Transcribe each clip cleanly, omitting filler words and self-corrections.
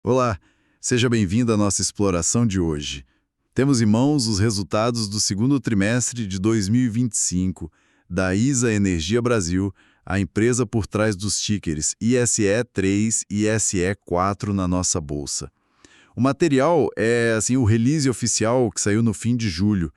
Olá, seja bem-vindo à nossa exploração de hoje. Temos em mãos os resultados do segundo trimestre de 2025 da ISA Energia Brasil, a empresa por trás dos tickers ISE3 e ISE4 na nossa bolsa. O material é o release oficial que saiu no fim de julho.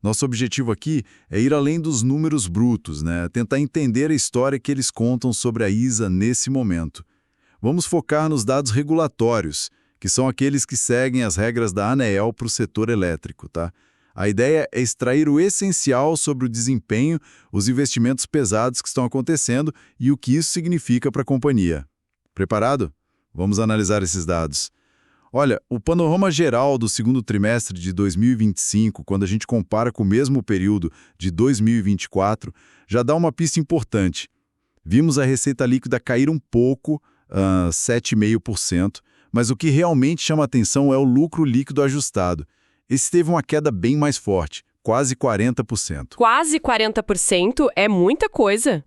Nosso objetivo aqui é ir além dos números brutos, tentar entender a história que eles contam sobre a ISA nesse momento. Vamos focar nos dados regulatórios, que são aqueles que seguem as regras da ANEEL para o setor elétrico, tá? A ideia é extrair o essencial sobre o desempenho, os investimentos pesados que estão acontecendo e o que isso significa para a companhia. Preparado? Vamos analisar esses dados. Olha, o panorama geral do segundo trimestre de 2025, quando a gente compara com o mesmo período de 2024, já dá uma pista importante. Vimos a receita líquida cair um pouco, 7,5%, mas o que realmente chama atenção é o lucro líquido ajustado. Esse teve uma queda bem mais forte, quase 40%. Quase 40% é muita coisa.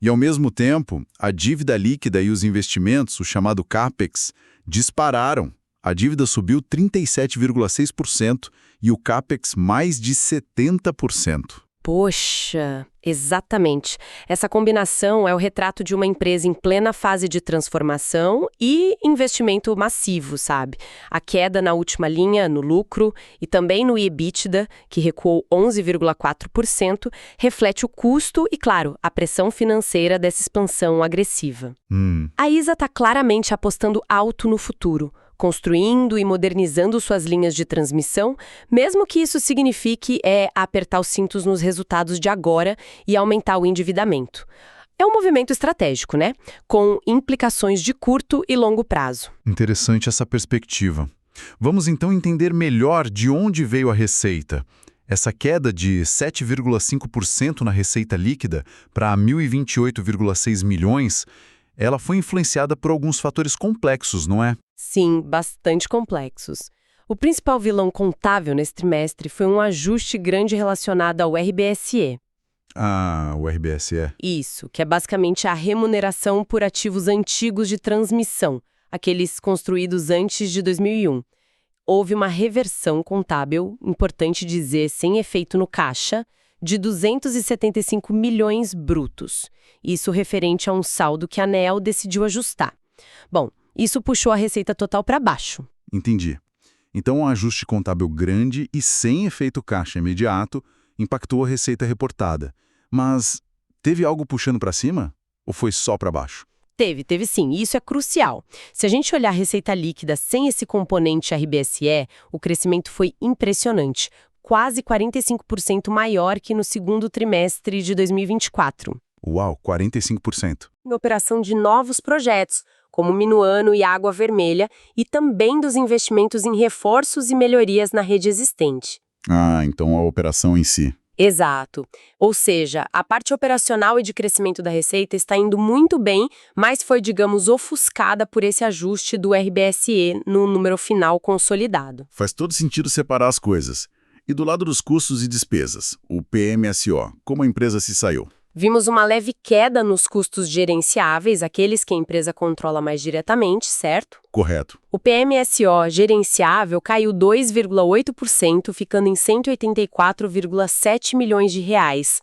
E ao mesmo tempo, a dívida líquida e os investimentos, o chamado CAPEX, dispararam. A dívida subiu 37,6% e o CAPEX mais de 70%. Poxa, exatamente. Essa combinação é o retrato de uma empresa em plena fase de transformação e investimento massivo, sabe? A queda na última linha, no lucro, e também no EBITDA, que recuou 11,4%, reflete o custo e, claro, a pressão financeira dessa expansão agressiva. A ISA está claramente apostando alto no futuro, construindo e modernizando suas linhas de transmissão, mesmo que isso signifique apertar os cintos nos resultados de agora e aumentar o endividamento. É um movimento estratégico, com implicações de curto e longo prazo. Interessante essa perspectiva. Vamos então entender melhor de onde veio a receita. Essa queda de 7,5% na receita líquida para 1.028,6 milhões, ela foi influenciada por alguns fatores complexos, não é? Sim, bastante complexos. O principal vilão contábil nesse trimestre foi um ajuste grande relacionado ao RBSE. Ah, o RBSE. Isso, que é basicamente a remuneração por ativos antigos de transmissão, aqueles construídos antes de 2001. Houve uma reversão contábil, importante dizer, sem efeito no caixa, de 275 milhões brutos. Isso referente a um saldo que a ANEEL decidiu ajustar. Bom, isso puxou a receita total para baixo. Entendi. Então, um ajuste contábil grande e sem efeito caixa imediato impactou a receita reportada. Mas teve algo puxando para cima? Ou foi só para baixo? Teve sim, e isso é crucial. Se a gente olhar a receita líquida sem esse componente RBSE, o crescimento foi impressionante, quase 45% maior que no segundo trimestre de 2024. Uau, 45%. Em operação de novos projetos, como Minuano e Água Vermelha, e também dos investimentos em reforços e melhorias na rede existente. Ah, então a operação em si. Exato. Ou seja, a parte operacional e de crescimento da receita está indo muito bem, mas foi, digamos, ofuscada por esse ajuste do RBSE no número final consolidado. Faz todo sentido separar as coisas. E do lado dos custos e despesas, o PMSO, como a empresa se saiu? Vimos uma leve queda nos custos gerenciáveis, aqueles que a empresa controla mais diretamente, certo? Correto. O PMSO gerenciável caiu 2,8%, ficando em 184,7 milhões de reais.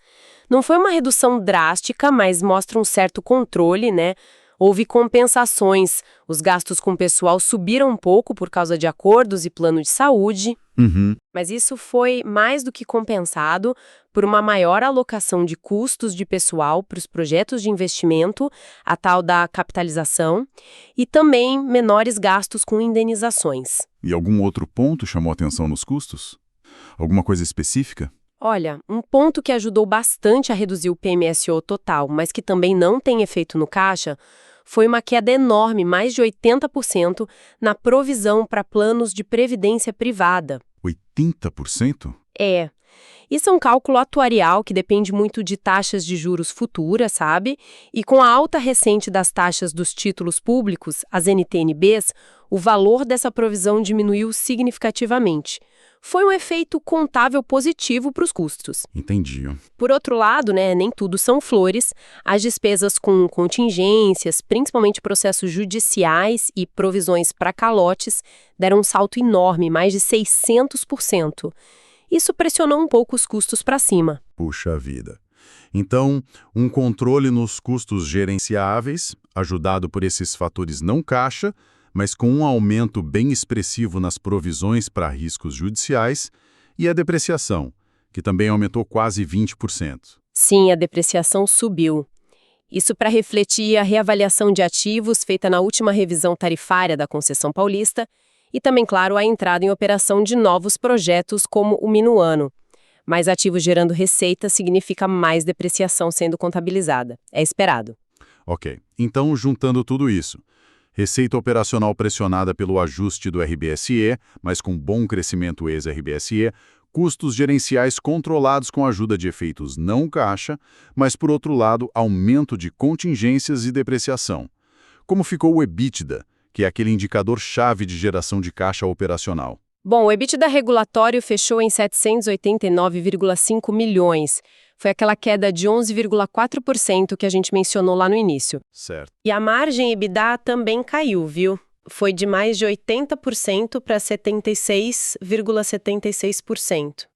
Não foi uma redução drástica, mas mostra um certo controle, Houve compensações. Os gastos com pessoal subiram um pouco por causa de acordos e plano de saúde. Mas isso foi mais do que compensado por uma maior alocação de custos de pessoal para os projetos de investimento, a tal da capitalização, e também menores gastos com indenizações. E algum outro ponto chamou atenção nos custos? Alguma coisa específica? Olha, um ponto que ajudou bastante a reduzir o PMSO total, mas que também não tem efeito no caixa, foi uma queda enorme, mais de 80%, na provisão para planos de previdência privada. 80%? Isso é um cálculo atuarial que depende muito de taxas de juros futuras, sabe? E com a alta recente das taxas dos títulos públicos, as NTNBs, o valor dessa provisão diminuiu significativamente. foi um efeito contábil positivo para os custos. Entendi. Por outro lado, nem tudo são flores. As despesas com contingências, principalmente processos judiciais e provisões para calotes, deram um salto enorme, mais de 600%. Isso pressionou um pouco os custos para cima. Puxa vida. Então, um controle nos custos gerenciáveis, ajudado por esses fatores não caixa, mas com um aumento bem expressivo nas provisões para riscos judiciais, e a depreciação, que também aumentou quase 20%. Sim, a depreciação subiu. Isso para refletir a reavaliação de ativos feita na última revisão tarifária da Concessão Paulista e também, claro, a entrada em operação de novos projetos como o Minuano. Mais ativos gerando receita significa mais depreciação sendo contabilizada. É esperado. Ok, então juntando tudo isso, receita operacional pressionada pelo ajuste do RBSE, mas com bom crescimento ex-RBSE, custos gerenciais controlados com a ajuda de efeitos não caixa, mas, por outro lado, aumento de contingências e depreciação. Como ficou o EBITDA, que é aquele indicador-chave de geração de caixa operacional? Bom, o EBITDA regulatório fechou em 789,5 milhões. Foi aquela queda de 11,4% que a gente mencionou lá no início. Certo. E a margem EBITDA também caiu, viu? Foi de mais de 80% para 76,76%.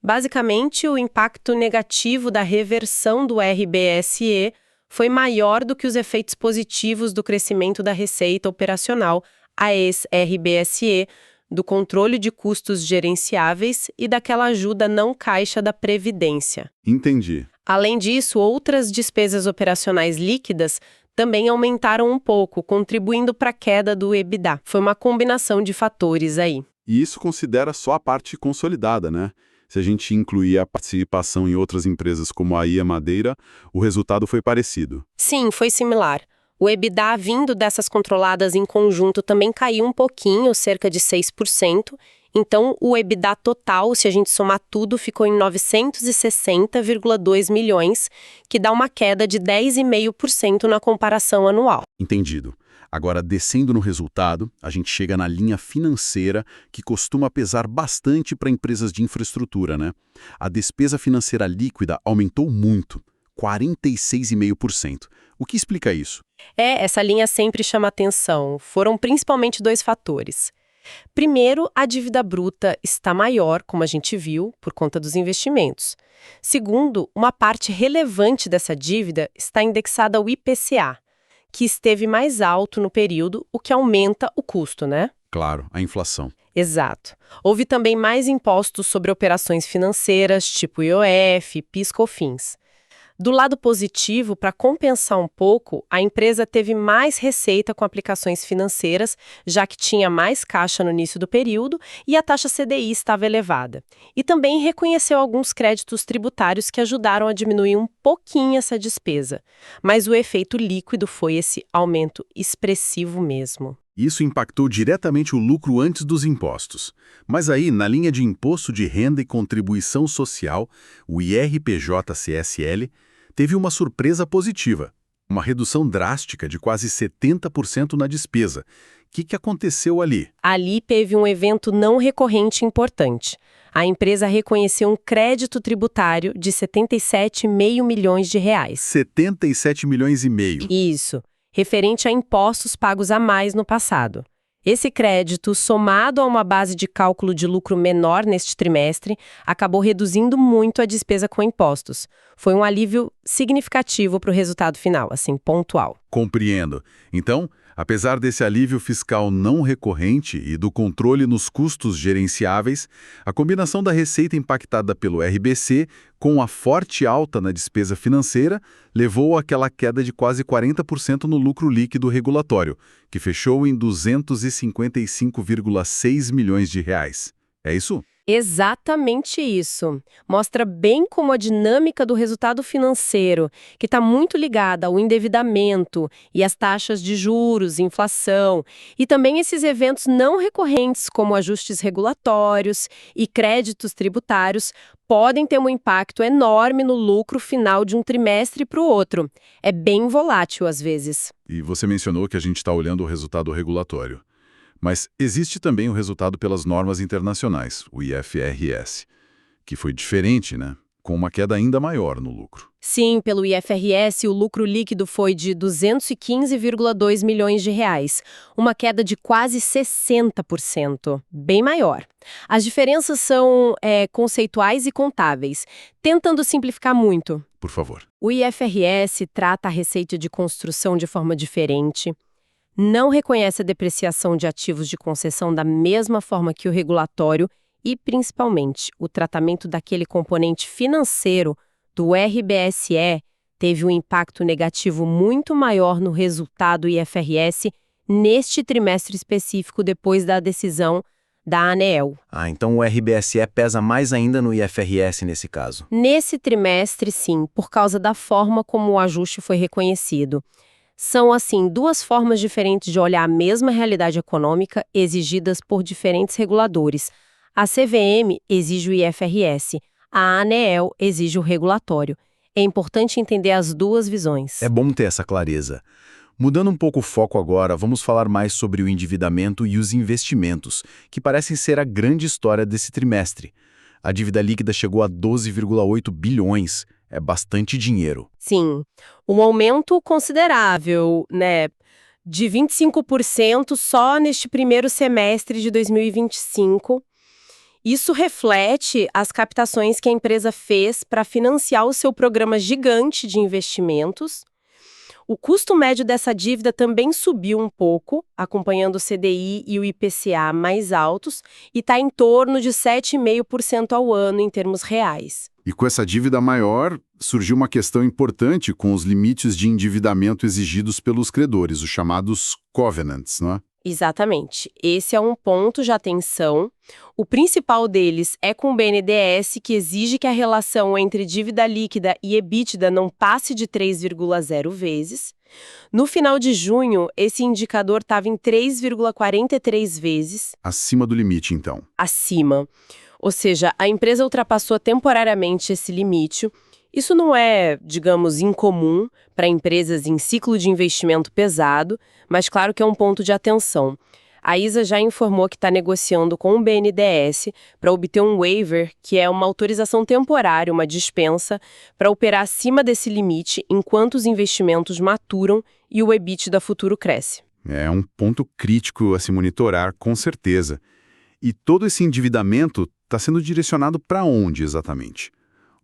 Basicamente, o impacto negativo da reversão do RBSE foi maior do que os efeitos positivos do crescimento da receita operacional, a ex-RBSE, do controle de custos gerenciáveis e daquela ajuda não caixa da Previdência. Entendi. Além disso, outras despesas operacionais líquidas também aumentaram um pouco, contribuindo para a queda do EBITDA. Foi uma combinação de fatores aí. E isso considera só a parte consolidada, né? Se a gente incluir a participação em outras empresas como a IA Madeira, o resultado foi parecido. Sim, foi similar. O EBITDA vindo dessas controladas em conjunto também caiu um pouquinho, cerca de 6%. Então, o EBITDA total, se a gente somar tudo, ficou em 960,2 milhões, que dá uma queda de 10,5% na comparação anual. Entendido. Agora, descendo no resultado, a gente chega na linha financeira, que costuma pesar bastante para empresas de infraestrutura, né? A despesa financeira líquida aumentou muito, 46,5%. O que explica isso? Essa linha sempre chama atenção. Foram principalmente dois fatores. Primeiro, a dívida bruta está maior, como a gente viu, por conta dos investimentos. Segundo, uma parte relevante dessa dívida está indexada ao IPCA, que esteve mais alto no período, o que aumenta o custo, né? Claro, a inflação. Exato. Houve também mais impostos sobre operações financeiras, tipo IOF, PIS/COFINS. Do lado positivo, para compensar um pouco, a empresa teve mais receita com aplicações financeiras, já que tinha mais caixa no início do período e a taxa CDI estava elevada. E também reconheceu alguns créditos tributários que ajudaram a diminuir um pouquinho essa despesa. Mas o efeito líquido foi esse aumento expressivo mesmo. Isso impactou diretamente o lucro antes dos impostos. Mas aí, na linha de imposto de renda e contribuição social, o IRPJ-CSL, teve uma surpresa positiva, uma redução drástica de quase 70% na despesa. O que aconteceu ali? Ali teve um evento não recorrente importante. A empresa reconheceu um crédito tributário de 77,5 milhões de reais. 77 milhões e meio. Isso, referente a impostos pagos a mais no passado. Esse crédito, somado a uma base de cálculo de lucro menor neste trimestre, acabou reduzindo muito a despesa com impostos. Foi um alívio significativo para o resultado final, assim, pontual. Compreendo. Então, apesar desse alívio fiscal não recorrente e do controle nos custos gerenciáveis, a combinação da receita impactada pelo RBC com a forte alta na despesa financeira levou àquela queda de quase 40% no lucro líquido regulatório, que fechou em 255,6 milhões de reais. É isso? Exatamente isso. Mostra bem como a dinâmica do resultado financeiro, que está muito ligada ao endividamento e às taxas de juros, inflação, e também esses eventos não recorrentes, como ajustes regulatórios e créditos tributários, podem ter um impacto enorme no lucro final de um trimestre para o outro. É bem volátil às vezes. E você mencionou que a gente está olhando o resultado regulatório. Mas existe também o resultado pelas normas internacionais, o IFRS, que foi diferente, né? Com uma queda ainda maior no lucro. Sim, pelo IFRS, o lucro líquido foi de 215,2 milhões de reais, uma queda de quase 60%, bem maior. As diferenças são conceituais e contábeis. Tentando simplificar muito, Por favor. o IFRS trata a receita de construção de forma diferente, não reconhece a depreciação de ativos de concessão da mesma forma que o regulatório e, principalmente, o tratamento daquele componente financeiro do RBSE teve um impacto negativo muito maior no resultado IFRS neste trimestre específico depois da decisão da ANEEL. Então o RBSE pesa mais ainda no IFRS nesse caso. Nesse trimestre, sim, por causa da forma como o ajuste foi reconhecido. São, assim, duas formas diferentes de olhar a mesma realidade econômica exigidas por diferentes reguladores. A CVM exige o IFRS, a ANEEL exige o regulatório. É importante entender as duas visões. É bom ter essa clareza. Mudando um pouco o foco agora, vamos falar mais sobre o endividamento e os investimentos, que parecem ser a grande história desse trimestre. A dívida líquida chegou a 12,8 bilhões. É bastante dinheiro. Sim, um aumento considerável, né? De 25% só neste primeiro semestre de 2025. Isso reflete as captações que a empresa fez para financiar o seu programa gigante de investimentos. O custo médio dessa dívida também subiu um pouco, acompanhando o CDI e o IPCA mais altos, e está em torno de 7,5% ao ano em termos reais. E com essa dívida maior, surgiu uma questão importante com os limites de endividamento exigidos pelos credores, os chamados covenants, não é? Exatamente. Esse é um ponto de atenção. O principal deles é com o BNDES, que exige que a relação entre dívida líquida e EBITDA não passe de 3,0 vezes. No final de junho, esse indicador estava em 3,43 vezes. Acima do limite, então. Acima. Ou seja, a empresa ultrapassou temporariamente esse limite. Isso não é, digamos, incomum para empresas em ciclo de investimento pesado, mas claro que é um ponto de atenção. A ISA já informou que está negociando com o BNDES para obter um waiver, que é uma autorização temporária, uma dispensa, para operar acima desse limite enquanto os investimentos maturam e o EBITDA futuro cresce. É um ponto crítico a se monitorar, com certeza. E todo esse endividamento está sendo direcionado para onde exatamente?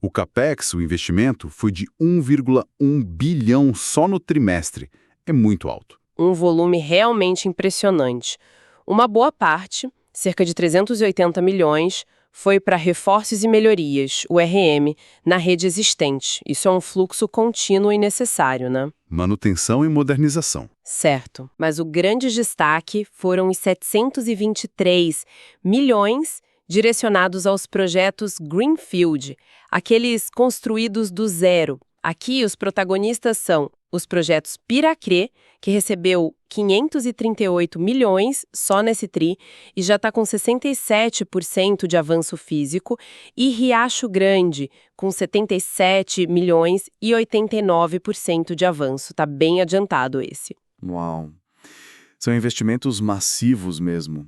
O CAPEX, o investimento, foi de 1,1 bilhão só no trimestre. É muito alto. Um volume realmente impressionante. Uma boa parte, cerca de 380 milhões, foi para reforços e melhorias, o RM, na rede existente. Isso é um fluxo contínuo e necessário, né? Manutenção e modernização. Certo, mas o grande destaque foram os 723 milhões direcionados aos projetos Greenfield, aqueles construídos do zero. Aqui os protagonistas são os projetos Piraquê, que recebeu 538 milhões só nesse TRI e já está com 67% de avanço físico, e Riacho Grande, com 77 milhões e 89% de avanço. Está bem adiantado esse. Uau! São investimentos massivos mesmo.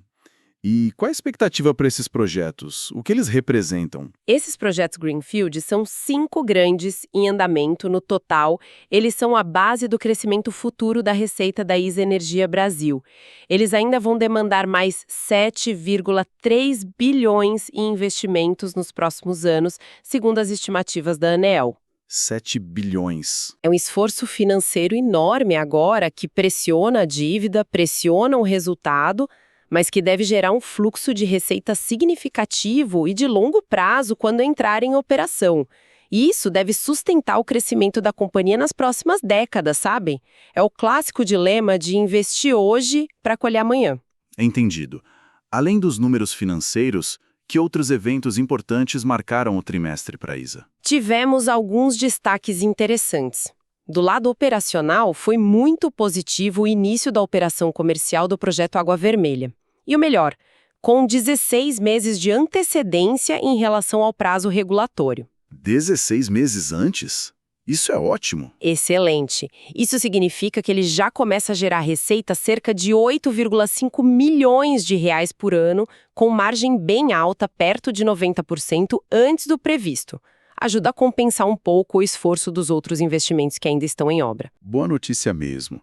E qual a expectativa para esses projetos? O que eles representam? Esses projetos Greenfield são 5 grandes em andamento no total. Eles são a base do crescimento futuro da receita da ISA Energia Brasil. Eles ainda vão demandar mais 7,3 bilhões em investimentos nos próximos anos, segundo as estimativas da ANEEL. 7 bilhões. É um esforço financeiro enorme agora que pressiona a dívida, pressiona o resultado, mas que deve gerar um fluxo de receita significativo e de longo prazo quando entrar em operação. E isso deve sustentar o crescimento da companhia nas próximas décadas, sabem? É o clássico dilema de investir hoje para colher amanhã. Entendido. Além dos números financeiros, que outros eventos importantes marcaram o trimestre para a ISA? Tivemos alguns destaques interessantes. Do lado operacional, foi muito positivo o início da operação comercial do projeto Água Vermelha. E o melhor, com 16 meses de antecedência em relação ao prazo regulatório. 16 meses antes? Isso é ótimo. Excelente. Isso significa que ele já começa a gerar receita cerca de 8,5 milhões de reais por ano, com margem bem alta, perto de 90% antes do previsto. Ajuda a compensar um pouco o esforço dos outros investimentos que ainda estão em obra. Boa notícia mesmo.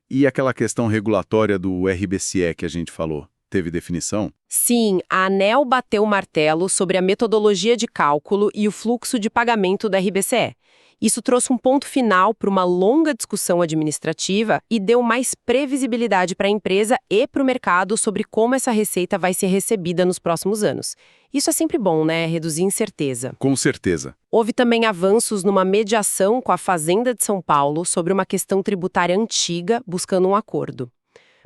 E aquela questão regulatória do RBCE que a gente falou, teve definição? Sim, a ANEEL bateu o martelo sobre a metodologia de cálculo e o fluxo de pagamento da RBCE. Isso trouxe um ponto final para uma longa discussão administrativa e deu mais previsibilidade para a empresa e para o mercado sobre como essa receita vai ser recebida nos próximos anos. Isso é sempre bom, né? Reduzir incerteza. Com certeza. Houve também avanços numa mediação com a Fazenda de São Paulo sobre uma questão tributária antiga, buscando um acordo.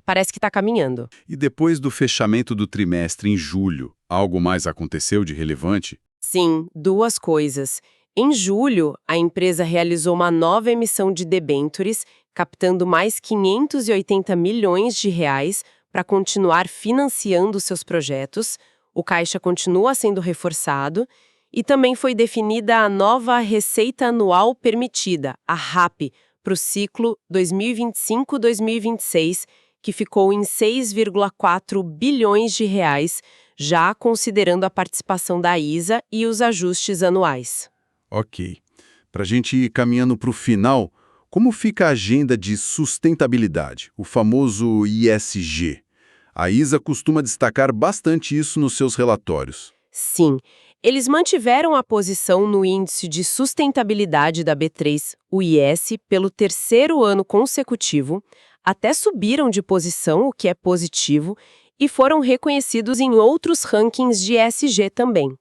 Parece que está caminhando. E depois do fechamento do trimestre em julho, algo mais aconteceu de relevante? Sim, duas coisas. Em julho, a empresa realizou uma nova emissão de debêntures, captando mais 580 milhões de reais para continuar financiando seus projetos. O caixa continua sendo reforçado e também foi definida a nova receita anual permitida, a RAP, para o ciclo 2025-2026, que ficou em 6,4 bilhões de reais, já considerando a participação da ISA e os ajustes anuais. Ok. Para a gente ir caminhando para o final, como fica a agenda de sustentabilidade, o famoso ISG? A ISA costuma destacar bastante isso nos seus relatórios. Sim, eles mantiveram a posição no Índice de Sustentabilidade da B3, o IS, pelo terceiro ano consecutivo, até subiram de posição, o que é positivo, e foram reconhecidos em outros rankings de ESG também.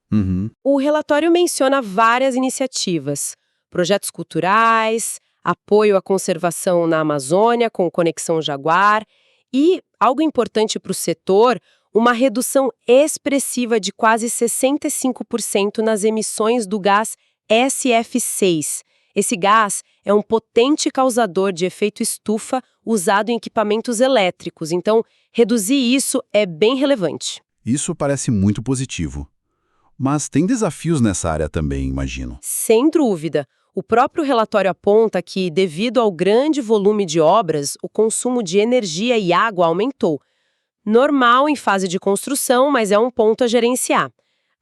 O relatório menciona várias iniciativas, projetos culturais, apoio à conservação na Amazônia com Conexão Jaguar e, algo importante para o setor, uma redução expressiva de quase 65% nas emissões do gás SF6. Esse gás é um potente causador de efeito estufa usado em equipamentos elétricos, então reduzir isso é bem relevante. Isso parece muito positivo. Mas tem desafios nessa área também, imagino. Sem dúvida. O próprio relatório aponta que, devido ao grande volume de obras, o consumo de energia e água aumentou. Normal em fase de construção, mas é um ponto a gerenciar.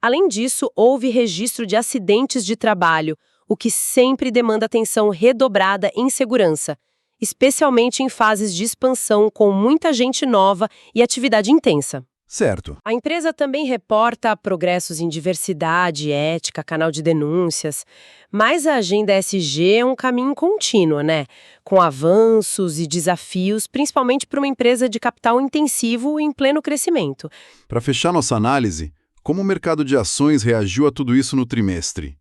Além disso, houve registro de acidentes de trabalho, o que sempre demanda atenção redobrada em segurança, especialmente em fases de expansão com muita gente nova e atividade intensa. Certo. A empresa também reporta progressos em diversidade, ética, canal de denúncias, mas a agenda ESG é um caminho contínuo, né? Com avanços e desafios, principalmente para uma empresa de capital intensivo em pleno crescimento. Para fechar nossa análise, como o mercado de ações reagiu a tudo isso no trimestre?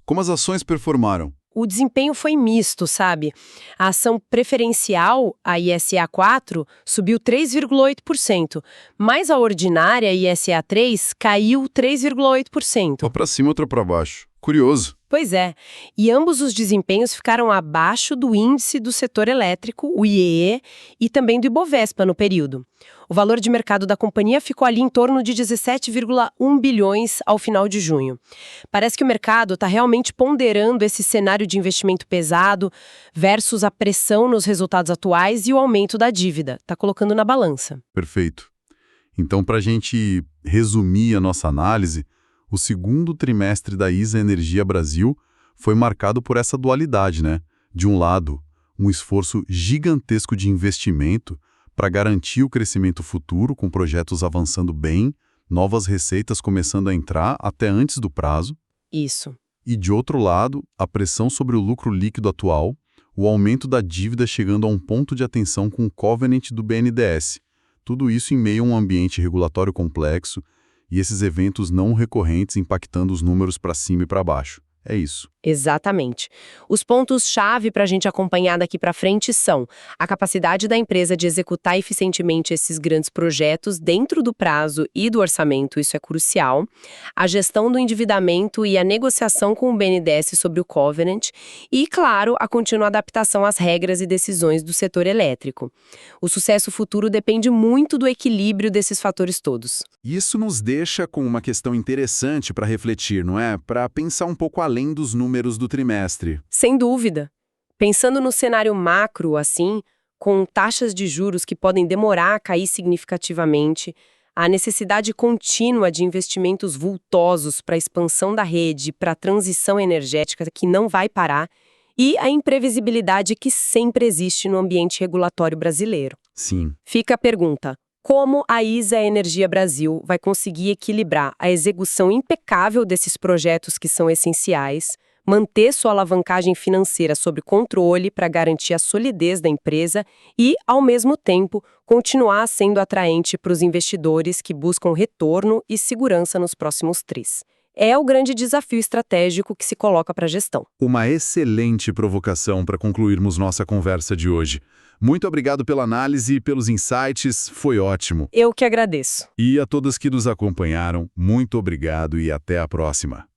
Como as ações performaram? O desempenho foi misto, sabe? A ação preferencial, a ISA4, subiu 3,8%, mas a ordinária, a ISA3, caiu 3,8%. Uma para cima, outra para baixo. Curioso. Pois é, e ambos os desempenhos ficaram abaixo do índice do setor elétrico, o IEE, e também do Ibovespa no período. O valor de mercado da companhia ficou ali em torno de 17,1 bilhões ao final de junho. Parece que o mercado está realmente ponderando esse cenário de investimento pesado versus a pressão nos resultados atuais e o aumento da dívida. Está colocando na balança. Perfeito. Então, para a gente resumir a nossa análise, o segundo trimestre da ISA Energia Brasil foi marcado por essa dualidade, né? De um lado, um esforço gigantesco de investimento para garantir o crescimento futuro, com projetos avançando bem, novas receitas começando a entrar até antes do prazo. Isso. E, de outro lado, a pressão sobre o lucro líquido atual, o aumento da dívida chegando a um ponto de atenção com o covenant do BNDES. Tudo isso em meio a um ambiente regulatório complexo e esses eventos não recorrentes impactando os números para cima e para baixo. É isso. Exatamente. Os pontos-chave para a gente acompanhar daqui para frente são a capacidade da empresa de executar eficientemente esses grandes projetos dentro do prazo e do orçamento, isso é crucial, a gestão do endividamento e a negociação com o BNDES sobre o covenant e, claro, a contínua adaptação às regras e decisões do setor elétrico. O sucesso futuro depende muito do equilíbrio desses fatores todos. Isso nos deixa com uma questão interessante para refletir, não é? Para pensar um pouco além além dos números do trimestre. Sem dúvida. Pensando no cenário macro, assim, com taxas de juros que podem demorar a cair significativamente, a necessidade contínua de investimentos vultosos para a expansão da rede, para a transição energética que não vai parar, e a imprevisibilidade que sempre existe no ambiente regulatório brasileiro. Sim. Fica a pergunta: como a ISA Energia Brasil vai conseguir equilibrar a execução impecável desses projetos que são essenciais, manter sua alavancagem financeira sob controle para garantir a solidez da empresa e, ao mesmo tempo, continuar sendo atraente para os investidores que buscam retorno e segurança nos próximos tris? É o grande desafio estratégico que se coloca para a gestão. Uma excelente provocação para concluirmos nossa conversa de hoje. Muito obrigado pela análise e pelos insights, foi ótimo. Eu que agradeço. E a todas que nos acompanharam, muito obrigado e até a próxima.